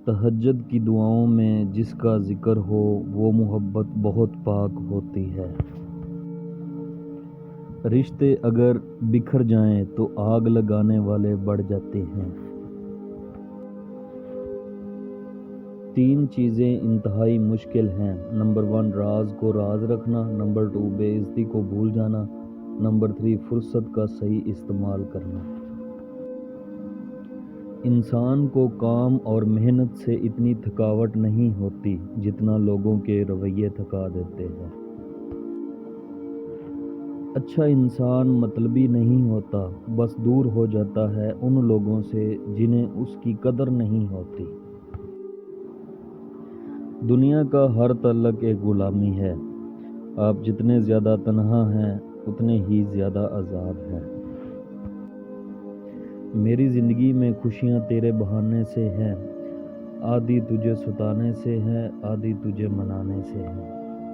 تہجد کی دعاؤں میں جس کا ذکر ہو وہ محبت بہت پاک ہوتی ہے۔ رشتے اگر بکھر جائیں تو آگ لگانے والے بڑھ جاتے ہیں۔ 3 چیزیں انتہائی مشکل ہیں۔ نمبر 1 راز کو راز رکھنا، نمبر 2 بے عزتی کو بھول جانا، نمبر 3 فرصت کا صحیح استعمال کرنا۔ انسان کو کام اور محنت سے اتنی تھکاوٹ نہیں ہوتی جتنا لوگوں کے رویے تھکا دیتے ہیں۔ اچھا انسان مطلبی نہیں ہوتا، بس دور ہو جاتا ہے ان لوگوں سے جنہیں اس کی قدر نہیں ہوتی۔ دنیا کا ہر تعلق ایک غلامی ہے۔ آپ جتنے زیادہ تنہا ہیں اتنے ہی زیادہ آزاد ہیں۔ میری زندگی میں خوشیاں تیرے بہانے سے ہیں، آدھی تجھے ستانے سے ہیں، آدھی تجھے منانے سے ہیں۔